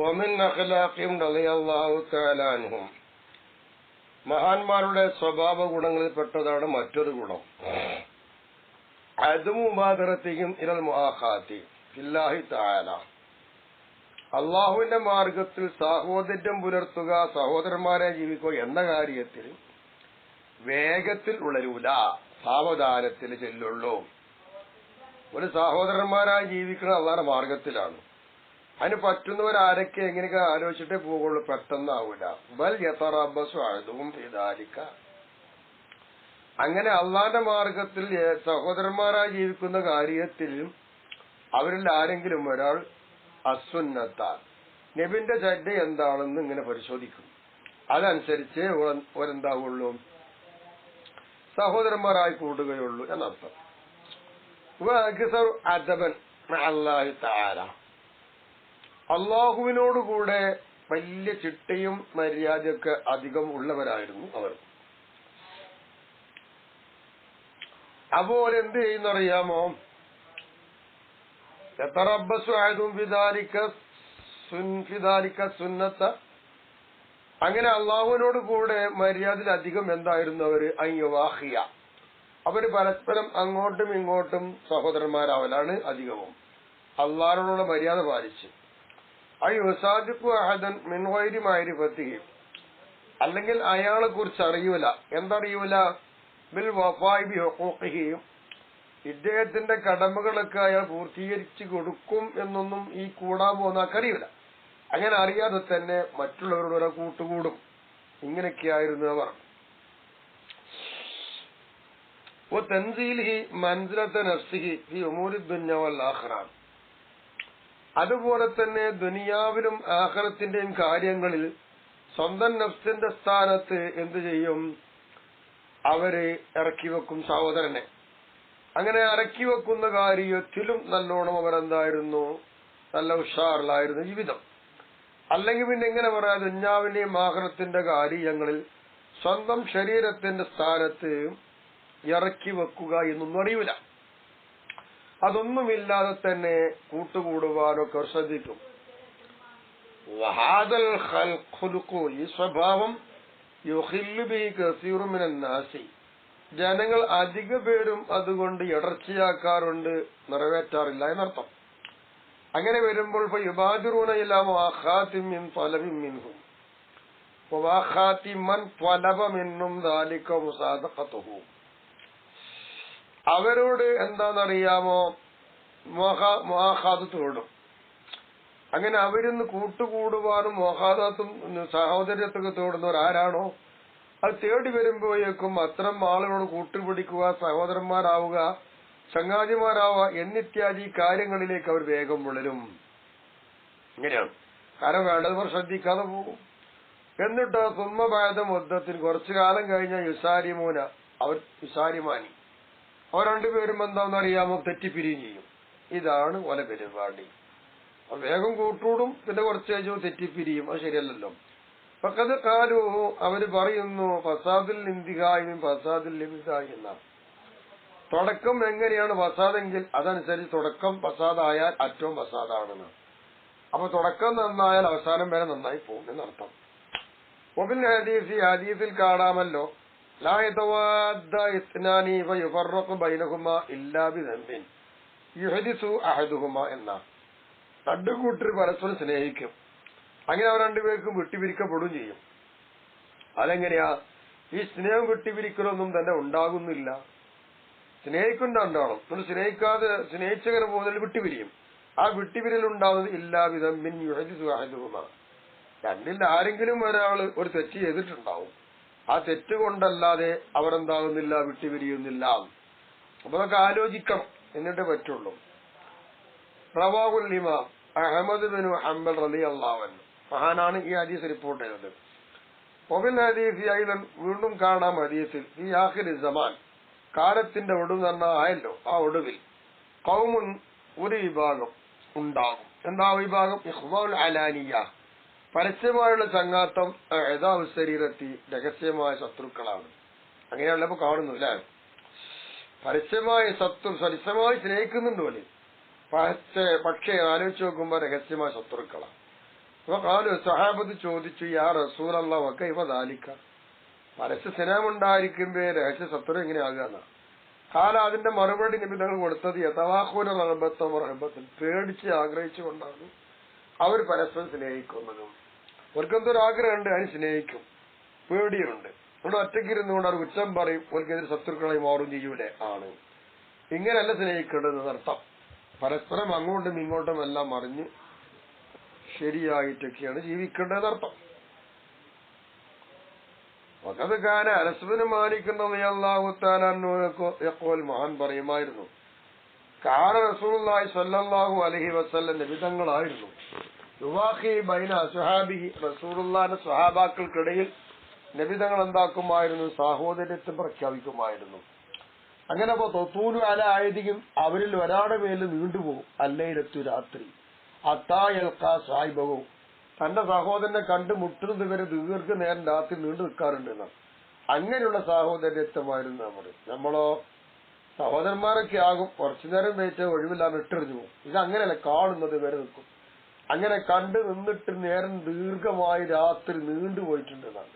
വമിൻ അഖ്ലാഖിഹിം റളിയല്ലാഹു തആല അൻഹും, മഹാന്മാരുടെ സ്വഭാവ ഗുണങ്ങളിൽപ്പെട്ടതാണ് മറ്റൊരു ഗുണം. അദ്മു മുബാദറത്തിഹിം ഇലൽ മുആഖാത്തി ഫില്ലാഹി തആല, അള്ളാഹുവിന്റെ മാർഗത്തിൽ സാഹോദര്യം പുലർത്തുക, സഹോദരന്മാരെ ജീവിക്കുക എന്ന കാര്യത്തിൽ വേഗത്തിൽ ഉളരൂല, സാവധാനത്തിൽ ചെല്ലുള്ളൂ. ഒരു സഹോദരന്മാരായി ജീവിക്കുന്ന അള്ളാഹുവിന്റെ മാർഗത്തിലാണ്. അതിന് പറ്റുന്നവരാരൊക്കെ എങ്ങനെയൊക്കെ ആലോചിച്ചിട്ടേ പോകുള്ളൂ, പെട്ടെന്നാവൂല. ബൽ യതറബ്ബസു അഹദുഹും ഫിദാലിക, അങ്ങനെ അള്ളാന്റെ മാർഗത്തിൽ സഹോദരന്മാരായി ജീവിക്കുന്ന കാര്യത്തിൽ അവരിൽ ആരെങ്കിലും ഒരാൾ അസുന്നത്ത, നബിന്റെ ചര്യ എന്താണെന്ന് ഇങ്ങനെ പരിശോധിക്കും. അതനുസരിച്ച് ഒരെന്താവുള്ളൂ, സഹോദരന്മാരായി കൂടുകയുള്ളൂ എന്നർത്ഥം. അദബൻ അല്ലാഹി തആല, അള്ളാഹുവിനോടുകൂടെ വലിയ ചിട്ടയും മര്യാദയൊക്കെ അധികം ഉള്ളവരായിരുന്നു അവർ. അപ്പോൾ എന്ത് ചെയ്യുന്നറിയാമോ, യതറബ്ബസു അഹദുഹും ഫിദാലിക സുന്നത്ത, അങ്ങനെ അള്ളാഹുവിനോട് കൂടെ മര്യാദയിൽ അധികം എന്തായിരുന്നു അവര്, അയ്യവാഹിയ, അവര് പരസ്പരം അങ്ങോട്ടും ഇങ്ങോട്ടും സഹോദരന്മാരാവലാണ് അധികവും, അള്ളാഹിനോടുള്ള മര്യാദ പാലിച്ച്. അയ്യുസാദിഖു അഹദൻ മിൻ ഗൈരി മഅരിഫത്തിഹി, അല്ലെങ്കിൽ അയാളെ കുറിച്ച് അറിയൂല, എന്തറിയൂല, ബിൽ വഫാഇ ബി ഹുഖൂഖിഹി, ഇദ്ദേഹത്തിന്റെ കടമകളൊക്കെ അയാൾ പൂർത്തീകരിച്ചു കൊടുക്കും എന്നൊന്നും ഈ കൂടാൻ പോകുന്നവർക്ക് അറിയില്ല. അങ്ങനെ അറിയാതെ തന്നെ മറ്റുള്ളവരോട് കൂട്ടുകൂടും. ഇങ്ങനെയൊക്കെയായിരുന്നു അവർ. തൻസീലിഹി മൻസിലത നഫ്സിഹി ഫി ഉമൂരി ദുനിയ വൽ ആഖിറ, അതുപോലെ തന്നെ ദുനിയാവിലും ആഖിറത്തിന്റെയും കാര്യങ്ങളിൽ സ്വന്തം നഫ്സിന്റെ സ്ഥാനത്ത് എന്ത് ചെയ്യും, അവര് ഇറക്കി വെക്കും സഹോദരനെ. അങ്ങനെ ഇറക്കി വെക്കുന്ന കാര്യത്തിലും നല്ലോണം അവരെന്തായിരുന്നു, നല്ല ഉഷാറിലായിരുന്നു ജീവിതം. അല്ലെങ്കിൽ പിന്നെ എങ്ങനെ പറയാ, ദുനിയാവിന്റെയും ആഖിറത്തിന്റെ കാര്യങ്ങളിൽ സ്വന്തം ശരീരത്തിന്റെ സ്ഥാനത്ത് ഇറക്കി വെക്കുക എന്നൊന്നും അറിയില്ല. അതൊന്നുമില്ലാതെ തന്നെ കൂട്ടുകൂടുവാനൊക്കെ ശ്രദ്ധിക്കും. വഹാദൽ ഖുലുഖു, ഈ സ്വഭാവം യുഖില്ലു ബിഹി കസീറു മിനൻ നാസി, ജനങ്ങൾ അധിക പേരും അതുകൊണ്ട് ഇടർച്ചയാക്കാറുണ്ട്, നിറവേറ്റാറില്ല എന്നർത്ഥം. അങ്ങനെ വരുമ്പോൾ യുബാദിറൂന ഇലാ മുആഖാതിൻ മിൻ തലബിൻ മിൻഹും വആഖാതി മൻ തലബ മിൻഹും ദാലിക മുസാദഖതുഹു, അവരോട് എന്താണെന്നറിയാമോ, മുആഖാദത്ത് തേടും. അങ്ങനെ അവരിന്ന് കൂട്ടുകൂടുവാനും മുആഖാദത്തും സഹോദര്യത്തൊക്കെ തേടുന്നവർ ആരാണോ, അത് തേടി വരുമ്പോഴേക്കും അത്തരം ആളുകളോട് കൂട്ടുപിടിക്കുക, സഹോദരന്മാരാവുക, ചങ്ങാതിമാരാവുക എന്നിത്യാദി കാര്യങ്ങളിലേക്ക് അവർ വേഗം വളരും. ഇങ്ങനെയാണ്. കാരണം വേണ്ടവർ ശ്രദ്ധിക്കാതെ പോകും. എന്നിട്ട് സുമ്മബാധ മുദ്ദത്തിൽ കുറച്ചു കാലം കഴിഞ്ഞ യുസാരിമൂന, അവർ യുസാരിമാനി, അവർ രണ്ടുപേരും എന്താണെന്നറിയാമോ, തെറ്റിപ്പിരിയും ചെയ്യും. ഇതാണ് ഓല പരിപാടി. വേഗം കൂട്ടുകൂടും, പിന്നെ കുറച്ച് കഴിഞ്ഞു തെറ്റിപ്പിരിയും. അത് ശരിയല്ലല്ലോ. ഫഖദ് ഖാലു, അവര് പറയുന്നു, ഫസാദുൽ ഇന്തിഹായി ഫസാദുൽ ഇബ്തിദാഇ എന്നാണ്. തുടക്കം എങ്ങനെയാണ് ഫസാദെങ്കിൽ അതനുസരിച്ച് തുടക്കം ഫസാദായാൽ അറ്റവും ഫസാദാണെന്ന്. അപ്പൊ തുടക്കം നന്നായാൽ അവസാനം വരെ നന്നായി പോകും എന്നർത്ഥം. ഒബിൽ ഹദീസ്, ഹദീസിൽ കാണാമല്ലോ, ലാ യതവാദ്ദ ഇസ്നാനി ഫയുഫറഖു ബൈനഹുമാ ഇല്ലാ ബിദംബിൻ യുഹദിസു അഹദുഹുമാ എന്ന. രണ്ടു കൂട്ടർ പരസ്പരം സ്നേഹിക്കും, അങ്ങനെ അവർ രണ്ടുപേർക്കും വിട്ടുപിരിക്കപ്പെടുകയും ചെയ്യും. അതെങ്ങനെയാ, ഈ സ്നേഹം വിട്ടുപിരിക്കലൊന്നും തന്നെ ഉണ്ടാകുന്നില്ല. സ്നേഹിക്കുന്നുണ്ടാവണം, നമ്മൾ സ്നേഹിച്ചങ്ങനെ പോകുന്നതിൽ വിട്ടുപിരിയും. ആ വിട്ടുപിരിയൽ ഉണ്ടാവുന്നത് ഇല്ലാ ബിദംബിൻ യുഹദിസു അഹദുഹുമാ, രണ്ടിൽ ആരെങ്കിലും ഒരാള് ഒരു തെറ്റ് ചെയ്തിട്ടുണ്ടാവും. ആ തെറ്റ് കൊണ്ടല്ലാതെ അവരെന്താകുന്നില്ല, വിട്ടുപിരിയുന്നില്ല. അപ്പൊ അതൊക്കെ ആലോചിക്കണം, എന്നിട്ടേ പറ്റുള്ളൂ. റവാഹുൽ ഇമാം അഹ്മദ് ബിൻ ഹംബൽ റളിയല്ലാഹു അൻഹു, മഹാനാണ് ഈ ഹദീസ് റിപ്പോർട്ട് ചെയ്തത്. ഒബിൽ ഹദീസ് ഐലൻ, വീണ്ടും കാണാം ഹദീസിൽ, ഈ ആഖിരി സമാൻ, കാലത്തിന്റെ ഒടുവ് തന്നെ ആയല്ലോ, ആ ഒടുവിൽ ഖൗമുൻ, ഒരു വിഭാഗം ഉണ്ടാകും. എന്താ വിഭാഗം? ഇഖ്വാഉൽ അലാനിയ, പരസ്യമായുള്ള ചങ്ങാത്തം, ഇദാഉ ശരീരത്തി, രഹസ്യമായ ശത്രുക്കളാണ്. അങ്ങനെയുള്ളപ്പോ കാണുന്നു അല്ലെ, പരസ്യമായ പരസ്യമായി സ്നേഹിക്കുന്നുണ്ട് പോലെ, പക്ഷേ ആലോചിച്ച് നോക്കുമ്പോ രഹസ്യമായ ശത്രുക്കളാണ്. അപ്പൊ കാലു സഹാബത്ത് ചോദിച്ചു, യാ റസൂലല്ലാഹ് വകൈഫ ദാലിക, പരസ്യ സ്നേഹമുണ്ടായിരിക്കുമ്പോ രഹസ്യ ശത്രു എങ്ങനെയാകുക? കാല അതിന്റെ മറുപടി നബി തങ്ങൾ കൊടുത്തത് യതവാഖൂന റഹബത്തും റഹബത്തും, പേടിച്ച് ആഗ്രഹിച്ചുകൊണ്ടാണ് അവർ പരസ്പരം സ്നേഹിക്കുന്നതും. അവർക്കെന്തൊരാഗ്രഹമുണ്ട്, അതിന് സ്നേഹിക്കും, പേടിയുണ്ട്. ഇവിടെ ഒറ്റയ്ക്കിരുന്നുകൊണ്ട് അവർ കുറ്റം പറയും, അവർക്കെതിരെ ശത്രുക്കളായി മാറും ചെയ്യൂലേ, ആണ്. ഇങ്ങനെയല്ല സ്നേഹിക്കേണ്ടത് അർത്ഥം. പരസ്പരം അങ്ങോട്ടും ഇങ്ങോട്ടും എല്ലാം അറിഞ്ഞ് ശരിയായിട്ടൊക്കെയാണ് ജീവിക്കേണ്ടത് അർത്ഥം. വഖദ് കാന അനസ് ബിൻ മാലിക് റളിയല്ലാഹു തആല അൻഹു യഖൂൽ, മഹാൻ പറയുമായിരുന്നു, കാന റസൂലുള്ളാഹി സ്വല്ലല്ലാഹു അലൈഹി വസല്ലം, നബി തങ്ങളായിരുന്നു, യുവാഖി ബൈന അസ്ഹാബിഹി, റസൂലുള്ളാഹിന്റെ സ്വഹാബാക്കൾക്കിടയിൽ നബി തങ്ങൾ എന്താക്കുമായിരുന്നു, സാഹോദര്യത്തെ പ്രഖ്യാപിക്കുമായിരുന്നു. അങ്ങനെ തൊത്തൂലു അല ആയതിക്കും, അവരിൽ ഒരാളുടെ മേൽ നീണ്ടുപോകും, അല്ലയിലെത്തു രാത്രി, അത്തായൽക്കാ സാഹിബവും, തന്റെ സഹോദരനെ കണ്ടുമുട്ടുന്നത് വരെ ദീർഘനേരം രാത്രി നീണ്ടു നിൽക്കാറുണ്ട് എന്നാണ്. അങ്ങനെയുള്ള സാഹോദര്യത്വമായിരുന്നു നമ്മളോ സഹോദരന്മാരൊക്കെ ആകും, കുറച്ചു നേരം വെയിറ്റ് ഒഴിവില്ലാതെ ഇട്ടെറിഞ്ഞു പോകും. ഇത് അങ്ങനെയല്ല, കാണുന്നത് വരെ നിൽക്കും. അങ്ങനെ കണ്ടു നിന്നിട്ട് നേരം ദീർഘമായി രാത്രി നീണ്ടുപോയിട്ടുണ്ടെന്നാണ്.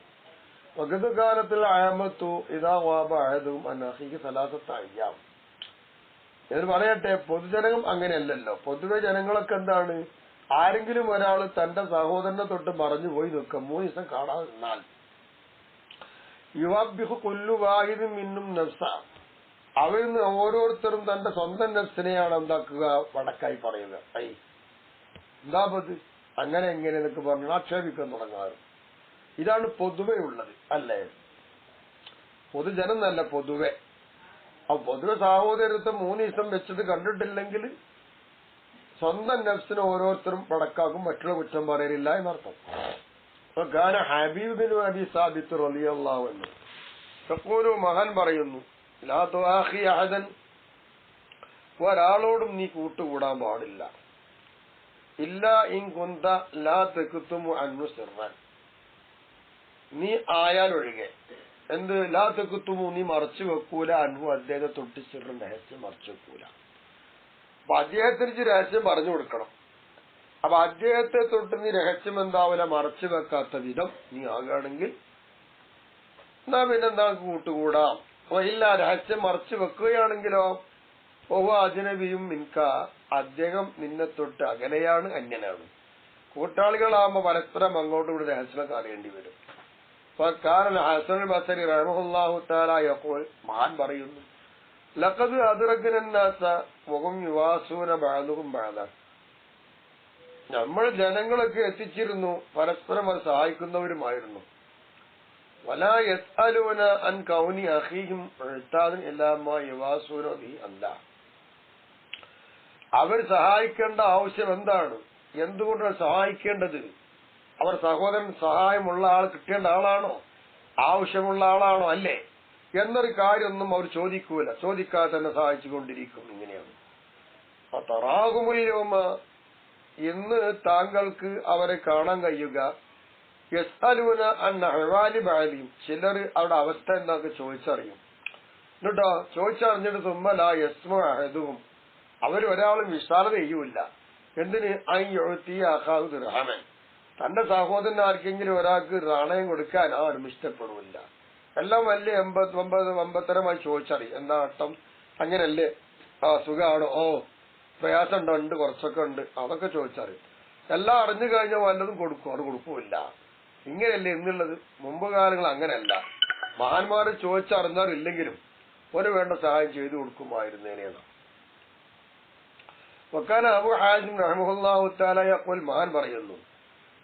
വകതുകാലത്തിൽ അയമത്തു ഇതാ വാബായതും അനഹിക്ക് സലാസത്തയ്യാം. എന്ന് പറയട്ടെ, പൊതുജനം അങ്ങനെയല്ലല്ലോ. പൊതുവെ ജനങ്ങളൊക്കെ എന്താണ്, ആരെങ്കിലും ഒരാൾ തന്റെ സഹോദരനെ തൊട്ട് മറഞ്ഞു പോയി നിൽക്കും, 3 ദിവസം കാണാതെ നിന്നാൽ യുവബിഹു കൊല്ലു വാഹിദും മിന്നും നഫ്സ, അവരിൽ നിന്ന് ഓരോരുത്തരും തന്റെ സ്വന്തം നഫ്സിനെയാണ് എന്താക്കുക, വടക്കായി പറയുക. എന്താ പത് അങ്ങനെ എങ്ങനെ എന്നൊക്കെ പറഞ്ഞു ആക്ഷേപിക്കാൻ തുടങ്ങാറ്. ഇതാണ് പൊതുവെ ഉള്ളത്, അല്ലേ? പൊതുജനം എന്നല്ല, പൊതുവെ. അപ്പൊ പൊതുവെ സഹോദരത്വം 3 ദിവസം വെച്ചത് കണ്ടിട്ടില്ലെങ്കിൽ സ്വന്തം നഫ്സിനെ ഓരോരുത്തരും പടക്കാക്കും, മറ്റുള്ള കുറ്റം പറയലില്ല എന്നർത്ഥം. ഗാന ഹബീബ് ബിൻ അബി സാബിത്ത് റളിയല്ലാഹു അൻഹു യഖൂലു, മഹാൻ പറയുന്നു, ലാ തുആഖി അഹദൻ, ഒരാളോടും നീ കൂട്ടുകൂടാൻ പാടില്ല, ഇല്ലാ ഇൻ കുന്ത ലാ തക്തുമു അൻഹു സിർറൻ, നീ ആയാൽ ഒഴികെ. എന്ത് ലാ തക്തുമു, നീ മറച്ചു വെക്കൂല, അൻഹു അദ്ദേഹത്തെ തൊട്ട് സിർറൻ, രഹസ്യം മറച്ചു വെക്കൂല. അപ്പൊ അദ്ദേഹത്തിന് രഹസ്യം പറഞ്ഞു കൊടുക്കണം. അപ്പൊ അദ്ദേഹത്തെ തൊട്ട് നീ രഹസ്യം എന്താവില്ല, മറച്ചു വെക്കാത്ത വിധം നീ ആകുകയാണെങ്കിൽ എന്നാ പിന്നെന്താ കൂട്ടുകൂടാം. അപ്പൊ ഇല്ല, രഹസ്യം മറച്ചു വെക്കുകയാണെങ്കിലോ അജ്നബിയും മിൻക, അദ്ദേഹം നിന്നെ തൊട്ട് അകലെയാണ്, അന്യനാണ്. കൂട്ടാളികളാകുമ്പോ പരസ്പരം അങ്ങോട്ടും കൂടി രഹസ്യമൊക്കെ അറിയേണ്ടി വരും. അപ്പൊ കാരണം ഹസനുൽ ബസരി റഹ്മഹുല്ലാഹു തആല യഖൂൽ, മഹാൻ പറയുന്നു, ലഖദ് അദ്റകനാസ വഹും യുവാസൂന ബഅദുഹും ബഅദ, നമ്മൾ ജനങ്ങളൊക്കെ എത്തിച്ചിരുന്നു, പരസ്പരം അത് സഹായിക്കുന്നവരുമായിരുന്നു. വലാ യസ്അലൂന അൻ കൗനി അഖീഹിം മുഅ്താദൻ ഇല്ലാ മാ യുവാസൂന ബിഹി അല്ലാ, അവർ സഹായിക്കേണ്ട ആവശ്യം എന്താണ്, എന്തുകൊണ്ടാണ് സഹായിക്കേണ്ടത്, അവർ സഹോദരൻ സഹായമുള്ള ആൾ കിട്ടേണ്ട ആളാണോ, ആവശ്യമുള്ള ആളാണോ, അല്ലേ എന്നൊരു കാര്യമൊന്നും അവർ ചോദിക്കൂല, ചോദിക്കാതെ തന്നെ സഹായിച്ചുകൊണ്ടിരിക്കും. ഇങ്ങനെയാണ്. തറാഹുമുല്യോമ, ഇന്ന് താങ്കൾക്ക് അവരെ കാണാൻ കഴിയുക, യസ്അലൂന അൻ അഹ്വാലി ബഅദിഹിം, ചിലർ അവരുടെ അവസ്ഥ എന്താക്കെ ചോദിച്ചറിയും. എന്നിട്ടോ ചോദിച്ചറിഞ്ഞിട്ട് തുമ്മല യസ്മു അഹദുഹും, അവരൊരാളും വിശാലത ചെയ്യൂല. എന്തിന്, അയ്യൊഴുത്തിയ അഖാഹു ദിർഹമൻ, തന്റെ സഹോദരൻ ആർക്കെങ്കിലും ഒരാൾക്ക് നാണയം കൊടുക്കാൻ ആരും ഇഷ്ടപ്പെടില്ല. എല്ലാം വലിയ 89 ചോദിച്ചറിയും. എന്താ അർത്ഥം, അങ്ങനല്ലേ, സുഖമാണോ, പ്രയാസം ഉണ്ടോ, ഉണ്ട്, കുറച്ചൊക്കെ ഉണ്ട്, അതൊക്കെ ചോദിച്ചറിയും. എല്ലാം അറിഞ്ഞു കഴിഞ്ഞാൽ വല്ലതും കൊടുക്കും, അത് കൊടുക്കൂല്ല. ഇങ്ങനെയല്ലേ എന്നുള്ളത്. മുമ്പ് കാലങ്ങൾ അങ്ങനെയല്ല. മഹാന്മാര് ചോദിച്ചറിഞ്ഞാറില്ലെങ്കിലും ഒരു വേണ്ട സഹായം ചെയ്തു കൊടുക്കുമായിരുന്നേനെയാണ്. വക്കാന അബു ഹാസിം റഹ്മഹുല്ലാഹു തആല യഖൂൽ, മഹാൻ പറയുന്നു,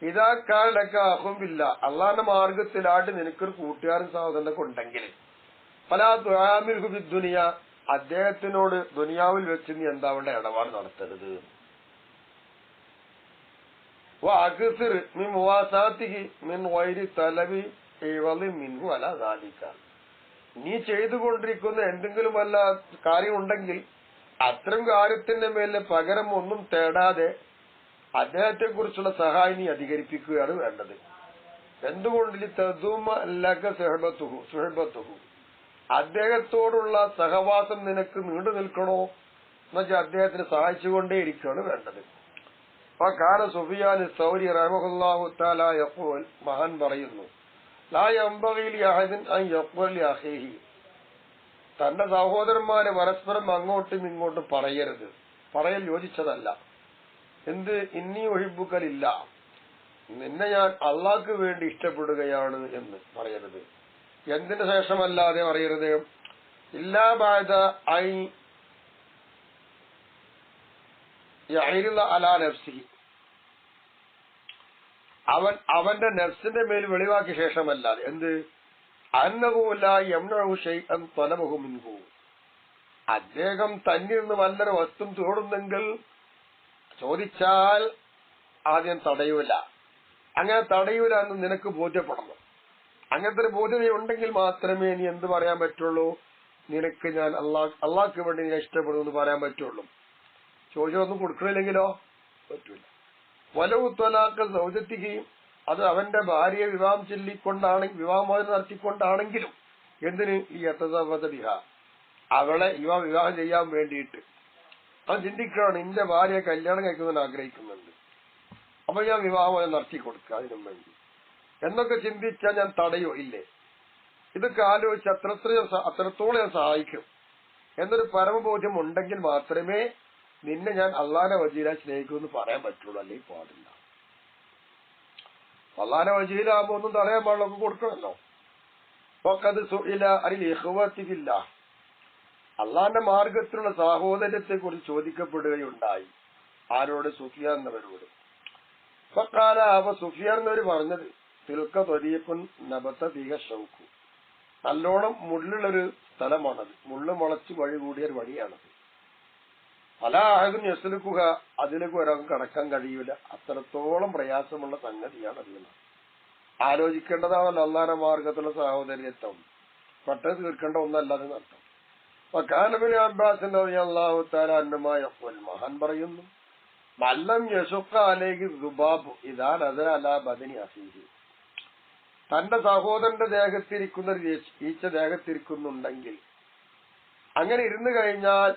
ഇദാ കാന ലക അഖുൻ ബില്ലാഹ്, അള്ളാഹുവിന്റെ മാർഗത്തിലായിട്ട് നിനക്കൊരു കൂട്ടുകാരൻ സഹോദരനൊക്കെ ഉണ്ടെങ്കിൽ, ഫലാ തുആമിൽഹു ബിദ്ദുനിയ, അദ്ദേഹത്തിനോട് ദുനിയാവിൽ വെച്ച് നീ എന്താ അവരുടെ ഇടപാട് നടത്തരുത്. വഅക്സിർ മിൻ മുവാസാതിഹി മിൻ ഗൈരി തലബി ഇവളി മിൻഹു അലാ ദാലിക, നീ ചെയ്തുകൊണ്ടിരിക്കുന്ന എന്തെങ്കിലും വല്ല കാര്യം ഉണ്ടെങ്കിൽ അത്തരം കാര്യത്തിന്റെ മേലെ പകരം ഒന്നും തേടാതെ അദ്ദേഹത്തെ കുറിച്ചുള്ള സഹായം നീ അധികരിപ്പിക്കുകയാണ് വേണ്ടത്. എന്തുകൊണ്ട്, സുഹബത്തുഹു, അദ്ദേഹത്തോടുള്ള സഹവാസം നിനക്ക് നീണ്ടു നിൽക്കണോ എന്നുവെച്ചാൽ അദ്ദേഹത്തിന് സഹായിച്ചുകൊണ്ടേയിരിക്കുകയാണ് വേണ്ടത്. കാന സുഫിയാൻ സൗരി റഹ്മഹുല്ലാഹു തആല യഖൂൽ, മഹാൻ പറയുന്നു, ലാ യംബഗി ലി അഹദിൻ അൻ യഖൂൽ ലി അഖീഹി, തന്റെ സഹോദരന്മാരെ പരസ്പരം അങ്ങോട്ടും ഇങ്ങോട്ടും പറയരുത്, പറയൽ യോജിച്ചതല്ല. എന്ത്? ഇന്നി ഒഴിബുക്കലില്ല, നിന്നെ ഞാൻ അള്ളാഹ്ക്ക് വേണ്ടി ഇഷ്ടപ്പെടുകയാണ് എന്ന് പറയരുത്. എന്തിനു ശേഷമല്ലാതെ പറയരുത്? ഇല്ലാ ബഅദ ഐ യഅരിള അലാ നഫ്സിഹി, അവന്റെ നഫ്സിന്റെ മേൽ വെളിവാക്കിയ ശേഷമല്ലാതെ. എന്ത്? അന്നഹു ലാ യംനഉ ശൈഅൻ തലബഹു മിൻഹു, അദ്ദേഹം തന്നിൽ നിന്ന് വല്ലൊരു വസ്തു തോടുന്നെങ്കിൽ ചോദിച്ചാൽ ആദ്യം തടയൂല. അങ്ങനെ തടയൂല എന്ന് നിനക്ക് ബോധ്യപ്പെടണം. അങ്ങനത്തെ ഒരു ബോധ്യതയുണ്ടെങ്കിൽ മാത്രമേ നീ എന്ത് പറയാൻ പറ്റുള്ളൂ? നിനക്ക് ഞാൻ അള്ളാഹ്ക്ക് വേണ്ടി ഞാൻ ഇഷ്ടപ്പെടുന്നു എന്ന് പറയാൻ പറ്റുള്ളൂ. ചോദിച്ചൊന്നും കൊടുക്കണില്ലെങ്കിലോ പറ്റൂല. വലവു ത്വലാഖ് സൗജത്തിക്കുകയും, അത് അവന്റെ ഭാര്യയെ വിവാഹമോചനം നടത്തിക്കൊണ്ടാണെങ്കിലും, എന്തിന്? ഈ യതസവ്വജ ബിഹാ, അവളെ വിവാഹം ചെയ്യാൻ വേണ്ടിയിട്ട്. അവൻ ചിന്തിക്കുകയാണ്, എന്റെ ഭാര്യയെ കല്യാണം കഴിക്കുന്നതിന് ആഗ്രഹിക്കുന്നുണ്ട്, അപ്പൊ ഞാൻ വിവാഹമോചനം നടത്തി കൊടുക്കുക അതിനും വേണ്ടി എന്നൊക്കെ ചിന്തിച്ചാൽ ഞാൻ തടയോ? ഇല്ലേ? ഇതൊക്കെ ആലോചിച്ച് അത്രത്തോളം ഞാൻ സഹായിക്കും എന്നൊരു പരമബോധ്യം ഉണ്ടെങ്കിൽ മാത്രമേ നിന്നെ ഞാൻ അള്ളാന്റെ വജീല സ്നേഹിക്കുമെന്ന് പറയാൻ പറ്റുള്ളൂ, അല്ലെങ്കിൽ പാടില്ല. അള്ളാന്റെ വജീലാകുമ്പോ ഒന്നും തടയാൻ പാടില്ല, ഒക്കെ കൊടുക്കണമല്ലോ. അള്ളാന്റെ മാർഗത്തിലുള്ള സാഹോദര്യത്തെ കുറിച്ച് ചോദിക്കപ്പെടുകയുണ്ടായി. ആരോട്? സുഫിയാൻ എന്നവരോട്. അപ്പൊ സുഫിയാൻ എന്നവര് പറഞ്ഞത്, തിൽക്ക ത്വരീഖുൻ നബത ഫീഹ ശൗഖു, നല്ലോണം മുള്ളുള്ളൊരു സ്ഥലമാണത്, മുള്ളു മുളച്ച് വഴി കൂടിയ ഒരു വഴിയാണത്. പല ആഹും യസ്ലുക്കുക, അതിലേക്ക് ഒരാൾക്ക് കടക്കാൻ കഴിയൂല, അത്രത്തോളം പ്രയാസമുള്ള സംഗതിയാണ് അതിന്. ആലോചിക്കേണ്ടതാണല്ലോ അള്ളാന്റെ മാർഗത്തിലുള്ള സാഹോദര്യത്വം, പെട്ടെന്ന് തീർക്കേണ്ട ഒന്നല്ലാതെ നടത്തും. അപ്പൊ കാനബിൻ അബ്ബാസ് റളിയല്ലാഹു തആല അൻഹുമാ യഖൂൽ, മഹാൻ പറയുന്നു, മല്ലം യശുഖ അലൈഹി ദുബാബു ഇദാ നസല അലാ ബദനി അഖീഹി, തന്റെ സഹോദരന്റെ ദേഹത്തിരിക്കുന്ന ഒരു ഈച്ച ദേഹത്തിരിക്കുന്നുണ്ടെങ്കിൽ, അങ്ങനെ ഇരുന്നു കഴിഞ്ഞാൽ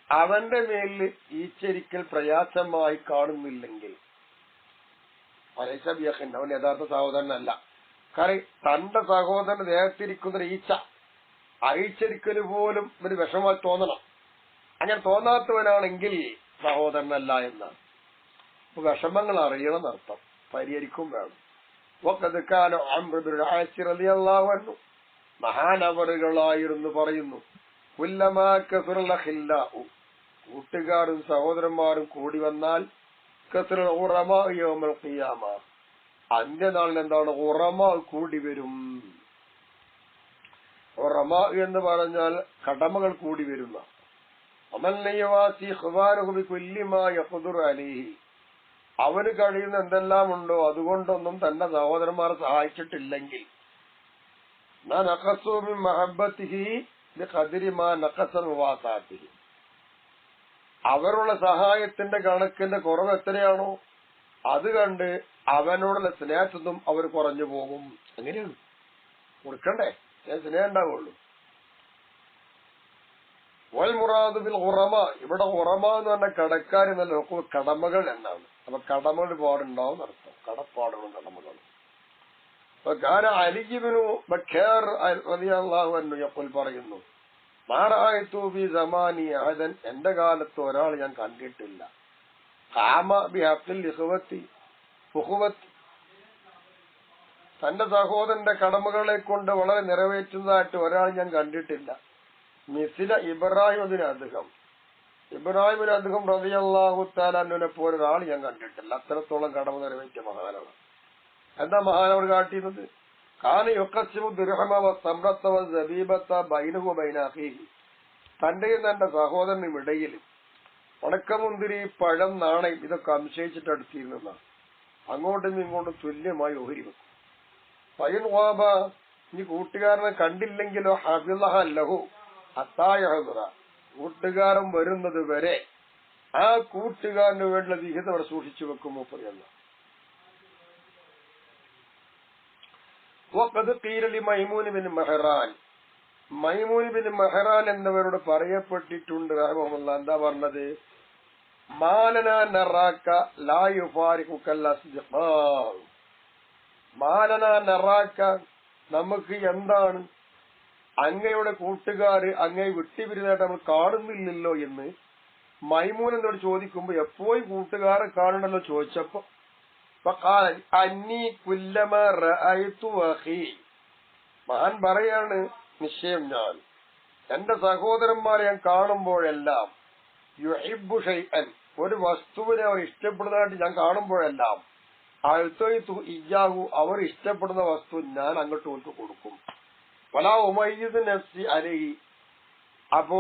അവന്റെ മേലിൽ ഈച്ചരിക്കൽ പ്രയാസമായി കാണുന്നില്ലെങ്കിൽ, അവൻ യഥാർത്ഥ സഹോദരനല്ല. കാരണം തന്റെ സഹോദരന്റെ ദേഹത്തിരിക്കുന്ന ഒരു ഈച്ച, അഴിച്ചരിക്കല് പോലും ഒരു വിഷമമായി തോന്നണം. അങ്ങനെ തോന്നാത്തവനാണെങ്കിൽ സഹോദരനല്ല എന്നാണ്. വിഷമങ്ങൾ അറിയണം എന്നർത്ഥം, പരിഹരിക്കും വേണം. മഹാനവറുകളായിരുന്നു പറയുന്നു, കൂട്ടുകാരും സഹോദരന്മാരും കൂടി വന്നാൽ അന്ത്യനാളിൽ എന്താണ്? ഉറമ കൂടി വരും. ഉറമ എന്ന് പറഞ്ഞാൽ കടമകൾ കൂടി വരുന്ന. അവന് കഴിയുന്ന എന്തെല്ലാം ഉണ്ടോ അതുകൊണ്ടൊന്നും തന്റെ സഹോദരന്മാരെ സഹായിച്ചിട്ടില്ലെങ്കിൽ, അവരുള്ള സഹായത്തിന്റെ കണക്കിന്റെ കുറവ് എത്രയാണോ അത് കണ്ട് അവനോടുള്ള സ്നേഹത്തൊന്നും അവർ കുറഞ്ഞു പോകും. അങ്ങനെയാണ് കൊടുക്കണ്ടേ, സ്നേഹം ഉണ്ടാവുള്ളൂ. വൽ മുറാദു ബിൽ ഉറമ, ഇവിടെ ഉറമ എന്ന് പറഞ്ഞ കടക്കാർ എന്നല്ല, കടമകൾ എന്നാണ്. അപ്പൊ കടമകൾ പാടുണ്ടാവും അർത്ഥം, കടപ്പാടുകളും കടമകളും. അലി ഇബ്നു ബക്കർ റളിയല്ലാഹു അൻഹു യഖൂൽ പറയുന്നു, മാ റഅയ്തു ഫി സമാനി അഹദൻ, എന്റെ കാലത്ത് ഒരാൾ ഞാൻ കണ്ടിട്ടില്ല, ഖാമ ബിഹഖിൽ ഇഖ്വതി ഉഖ്വതി, തന്റെ സഹോദരന്റെ കടമകളെ കൊണ്ട് വളരെ നിറവേറ്റുന്നതായിട്ട് ഒരാൾ ഞാൻ കണ്ടിട്ടില്ല. മിസില ഇബ്രാഹിമിന് അധികം, ഇബ്രാഹിമിന് അധികം റളിയല്ലാഹു തആല അൻഹുവിനെ പോലെ ഒരാൾ ഞാൻ കണ്ടിട്ടില്ല. അത്രത്തോളം കടമ നിറവേറ്റിയ മഹാനാണ്. എന്താ മഹാനവർ കാട്ടിയിരുന്നത്? കാന യുഖസ്സിമു ദിർഹമ വസംറത വസബീബത ബൈനഹു വബൈന അഖീഹി, തന്റെയും തന്റെ സഹോദരനും ഇടയിൽ ഉണക്കമുന്തിരി, പഴം, നാണയം ഇതൊക്കെ അംശയിച്ചിട്ട് അടുത്തിരുന്നതാണ്. അങ്ങോട്ടും ഇങ്ങോട്ടും തുല്യമായി ഓഹരി വെക്കും. ഫൈൻ വാബ, ഇനി കൂട്ടുകാരനെ കണ്ടില്ലെങ്കിലോ ഹഫിളഹ ലഹു ഹത്തായഹദറ, കൂട്ടുകാരൻ വരുന്നത് വരെ ആ കൂട്ടുകാരന് വേണ്ട വിഹിതം അവിടെ സൂക്ഷിച്ചു വെക്കും മൂപ്പറിയല്ല. മൈമൂൻ ബിൻ മെഹ്റാൻ, മൈമൂൻ ബിൻ മെഹ്റാൻ എന്നവരോട് പറയപ്പെട്ടിട്ടുണ്ട് റഹ്മഹുല്ലാഹ്, എന്താ പറഞ്ഞത്? മാലന നറാക്ക ലാ യുഫാരിഖുക്കൽ അസ്ദിഖാ. മാലന നറാക്ക, നമുക്ക് എന്താണ് അങ്ങയുടെ കൂട്ടുകാര് അങ്ങയെ വിട്ടുപിരിഞ്ഞായിട്ട് നമ്മൾ കാണുന്നില്ലല്ലോ എന്ന് മൈമൂനോട് ചോദിക്കുമ്പോ എപ്പോഴും കൂട്ടുകാരെ കാണണല്ലോ ചോദിച്ചപ്പോ അന്നീ കുല്ലമ റഅയ്തു അഖീ, മഹാൻ പറയാണ്, നിശ്ചയം ഞാൻ എന്റെ സഹോദരന്മാരെ ഞാൻ കാണുമ്പോഴെല്ലാം യുഹിബ്ബു ഷൈഅൻ, ഒരു വസ്തുവിനെ അവർ ഇഷ്ടപ്പെടുന്നതായിട്ട് ഞാൻ കാണുമ്പോഴെല്ലാം അഅ്തയ്തു ഇയ്യാഹു, അവർ ഇഷ്ടപ്പെടുന്ന വസ്തു ഞാൻ അങ്ങോട്ട് ഓർക്ക് കൊടുക്കും. വലാ ഉമയ്യിദു നഫ്സി അലൈഹി, അപ്പോ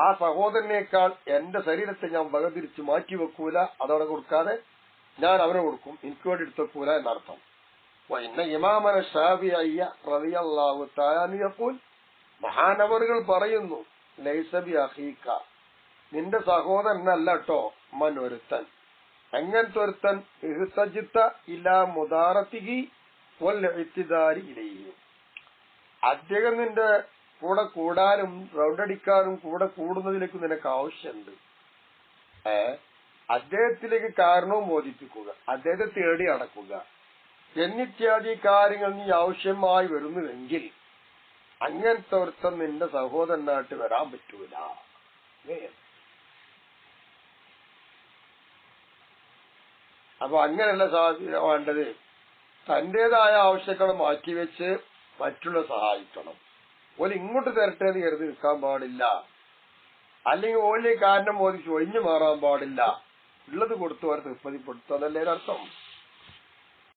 ആ സഹോദരനേക്കാൾ എന്റെ ശരീരത്തെ ഞാൻ വകതിരിച്ച് മാറ്റിവെക്കൂല, അതവിടെ കൊടുക്കാതെ ഞാൻ അവനെ കൊടുക്കും, എനിക്ക് വേണ്ടി എടുത്തേക്കൂല എന്നർത്ഥം. ഇന്ന ഇമാമന ശാഫിഈ റളിയല്ലാഹു തആല യഖൂൽ, മഹാനവറുകൾ പറയുന്നു, ലൈസ ബി അഖീക, നിന്റെ സഹോദരനല്ല ട്ടോ മൻ ഒരുത്തൻ, അങ്ങനത്തെ ഒരുത്തൻ ഇഹ്തജിത ഇലാ മുദാറതിഹി വൽ ഇഅ്തിദാരി ഇലൈഹി, അദ്ദേഹം നിന്റെ കൂടെ കൂടാനും റൗണ്ടടിക്കാനും കൂടെ കൂടുന്നതിലേക്ക് നിനക്ക് ആവശ്യമുണ്ട്. അദ്ദേഹത്തിലേക്ക് കാരണവും ബോധിപ്പിക്കുക, അദ്ദേഹത്തെ തേടി അടക്കുക എന്നിത്യാദി കാര്യങ്ങൾ നീ ആവശ്യമായി വരുന്നുവെങ്കിൽ അങ്ങനത്തെ ഒരുത്തൻ നിന്റെ സഹോദരനായിട്ട് വരാൻ പറ്റൂല. അപ്പൊ അങ്ങനെയല്ല വേണ്ടത്, തന്റേതായ ആവശ്യങ്ങൾ മാറ്റിവെച്ച് മറ്റുള്ള സഹായിക്കണം. ഓല് ഇങ്ങോട്ട് തരട്ടെ എന്ന് കരുതി നിൽക്കാൻ പാടില്ല, അല്ലെങ്കിൽ ഓല് കാരണം ബോധിച്ച് ഒഴിഞ്ഞു മാറാൻ പാടില്ല, ഉള്ളത് കൊടുത്തു അവർ തൃപ്തിപ്പെടുത്തുക എന്നല്ലേ അർത്ഥം.